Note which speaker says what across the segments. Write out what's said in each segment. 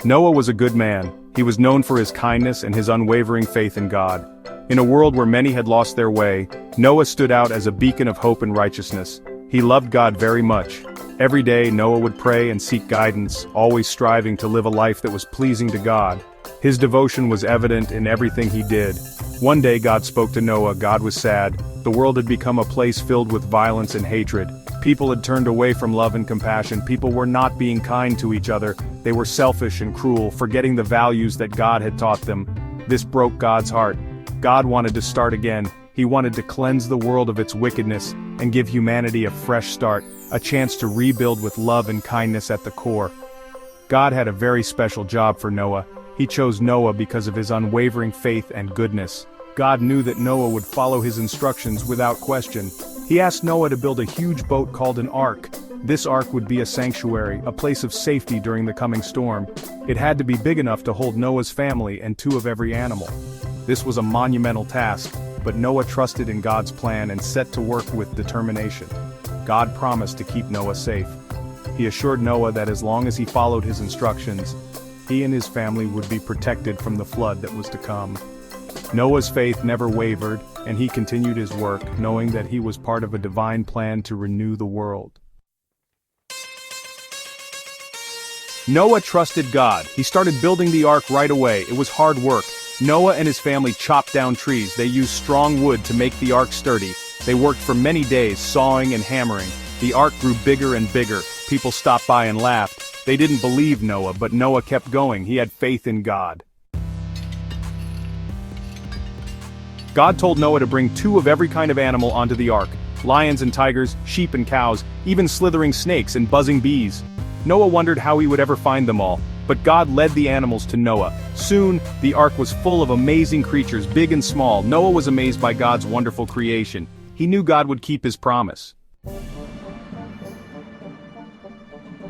Speaker 1: Noah was a good man. He was known for his kindness and his unwavering faith in God. In a world where many had lost their way, Noah stood out as a beacon of hope and righteousness. He loved God very much. Every day Noah would pray and seek guidance, always striving to live a life that was pleasing to God. His devotion was evident in everything he did. One day God spoke to Noah. God was sad. The world had become a place filled with violence and hatred. People had turned away from love and compassion. People were not being kind to each other. They were selfish and cruel, forgetting the values that God had taught them. This broke God's heart. God wanted to start again. He wanted to cleanse the world of its wickedness and give humanity a fresh start, a chance to rebuild with love and kindness at the core. God had a very special job for Noah. He chose Noah because of his unwavering faith and goodness. God knew that Noah would follow his instructions without question. He asked Noah to build a huge boat called an ark. This ark would be a sanctuary, a place of safety during the coming storm. It had to be big enough to hold Noah's family and 2 of every animal. This was a monumental task, but Noah trusted in God's plan and set to work with determination. God promised to keep Noah safe. He assured Noah that as long as he followed his instructions, he and his family would be protected from the flood that was to come. Noah's faith never wavered, and he continued his work, knowing that he was part of a divine plan to renew the world. Noah trusted God. He started building the ark right away. It was hard work. Noah and his family chopped down trees. They used strong wood to make the ark sturdy. They worked for many days, sawing and hammering. The ark grew bigger and bigger. People stopped by and laughed. They didn't believe Noah, but Noah kept going. He had faith in God. God told Noah to bring 2 of every kind of animal onto the ark: lions and tigers, sheep and cows, even slithering snakes and buzzing bees. Noah wondered how he would ever find them all, but God led the animals to Noah. Soon, the ark was full of amazing creatures, big and small. Noah was amazed by God's wonderful creation. He knew God would keep his promise.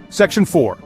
Speaker 1: Section 4.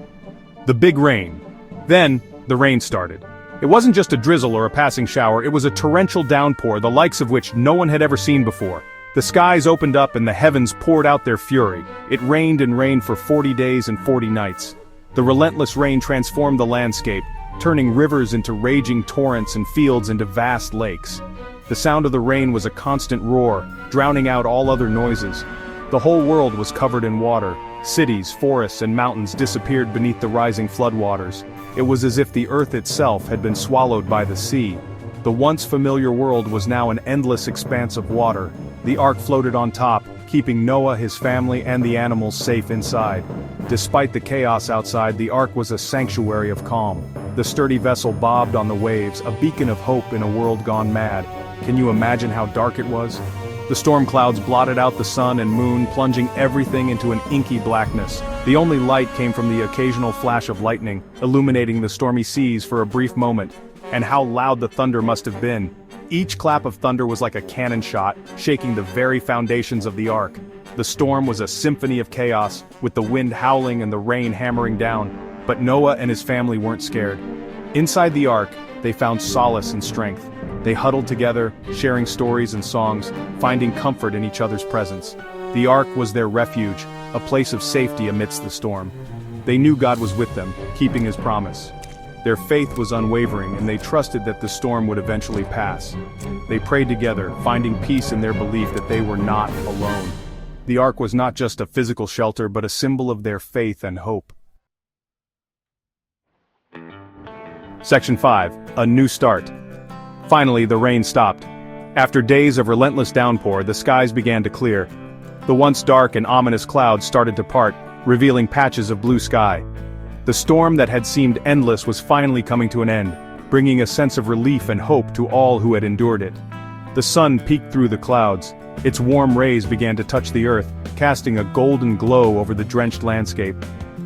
Speaker 1: The Big Rain. Then, the rain started. It wasn't just a drizzle or a passing shower, it was a torrential downpour, the likes of which no one had ever seen before. The skies opened up and the heavens poured out their fury. It rained and rained for 40 days and 40 nights. The relentless rain transformed the landscape, turning rivers into raging torrents and fields into vast lakes. The sound of the rain was a constant roar, drowning out all other noises. The whole world was covered in water. Cities, forests, and mountains disappeared beneath the rising floodwaters. It was as if the earth itself had been swallowed by the sea. The once familiar world was now an endless expanse of water. The ark floated on top, keeping Noah, his family, and the animals safe inside. Despite the chaos outside, the ark was a sanctuary of calm. The sturdy vessel bobbed on the waves, a beacon of hope in a world gone mad. Can you imagine how dark it was? The storm clouds blotted out the sun and moon, plunging everything into an inky blackness. The only light came from the occasional flash of lightning, illuminating the stormy seas for a brief moment. And how loud the thunder must have been. Each clap of thunder was like a cannon shot, shaking the very foundations of the ark. The storm was a symphony of chaos, with the wind howling and the rain hammering down. But Noah and his family weren't scared. Inside the ark, they found solace and strength. They huddled together, sharing stories and songs, finding comfort in each other's presence. The ark was their refuge, a place of safety amidst the storm. They knew God was with them, keeping his promise. Their faith was unwavering, and they trusted that the storm would eventually pass. They prayed together, finding peace in their belief that they were not alone. The ark was not just a physical shelter, but a symbol of their faith and hope. Section 5. A New Start. Finally, the rain stopped. After days of relentless downpour, the skies began to clear. The once dark and ominous clouds started to part, revealing patches of blue sky. The storm that had seemed endless was finally coming to an end, bringing a sense of relief and hope to all who had endured it. The sun peeked through the clouds. Its warm rays began to touch the earth, casting a golden glow over the drenched landscape.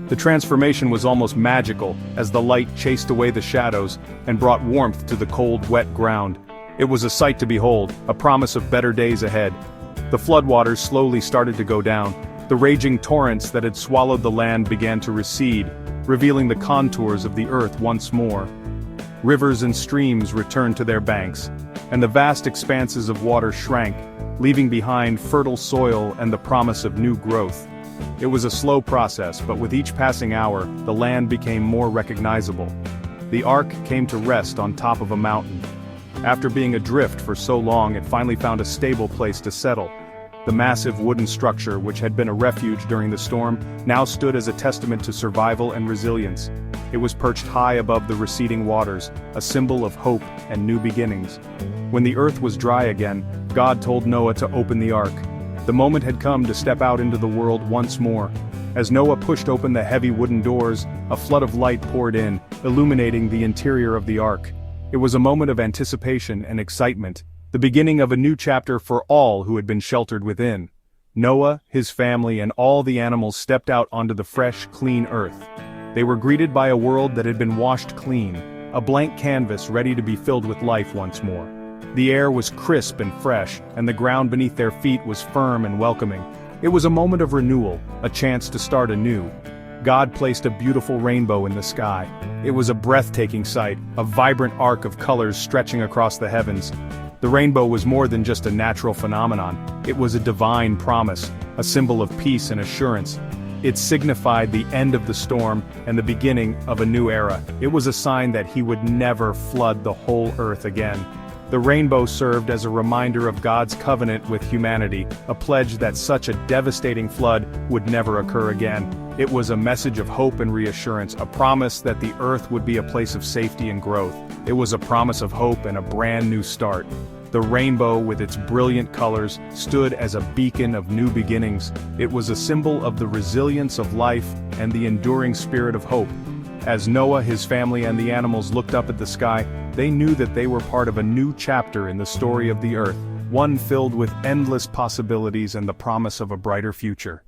Speaker 1: The transformation was almost magical, as the light chased away the shadows and brought warmth to the cold, wet ground. It was a sight to behold, a promise of better days ahead. The floodwaters slowly started to go down. The raging torrents that had swallowed the land began to recede, revealing the contours of the earth once more. Rivers and streams returned to their banks, and the vast expanses of water shrank, leaving behind fertile soil and the promise of new growth. It was a slow process, but with each passing hour, the land became more recognizable. The ark came to rest on top of a mountain. After being adrift for so long, it finally found a stable place to settle. The massive wooden structure, which had been a refuge during the storm, now stood as a testament to survival and resilience. It was perched high above the receding waters, a symbol of hope and new beginnings. When the earth was dry again, God told Noah to open the ark. The moment had come to step out into the world once more. As Noah pushed open the heavy wooden doors, a flood of light poured in, illuminating the interior of the ark. It was a moment of anticipation and excitement, the beginning of a new chapter for all who had been sheltered within. Noah, his family, and all the animals stepped out onto the fresh, clean earth. They were greeted by a world that had been washed clean, a blank canvas ready to be filled with life once more. The air was crisp and fresh, and the ground beneath their feet was firm and welcoming. It was a moment of renewal, a chance to start anew. God placed a beautiful rainbow in the sky. It was a breathtaking sight, a vibrant arc of colors stretching across the heavens. The rainbow was more than just a natural phenomenon. It was a divine promise, a symbol of peace and assurance. It signified the end of the storm and the beginning of a new era. It was a sign that he would never flood the whole earth again. The rainbow served as a reminder of God's covenant with humanity, a pledge that such a devastating flood would never occur again. It was a message of hope and reassurance, a promise that the earth would be a place of safety and growth. It was a promise of hope and a brand new start. The rainbow, with its brilliant colors, stood as a beacon of new beginnings. It was a symbol of the resilience of life and the enduring spirit of hope. As Noah, his family, and the animals looked up at the sky, they knew that they were part of a new chapter in the story of the earth, one filled with endless possibilities and the promise of a brighter future.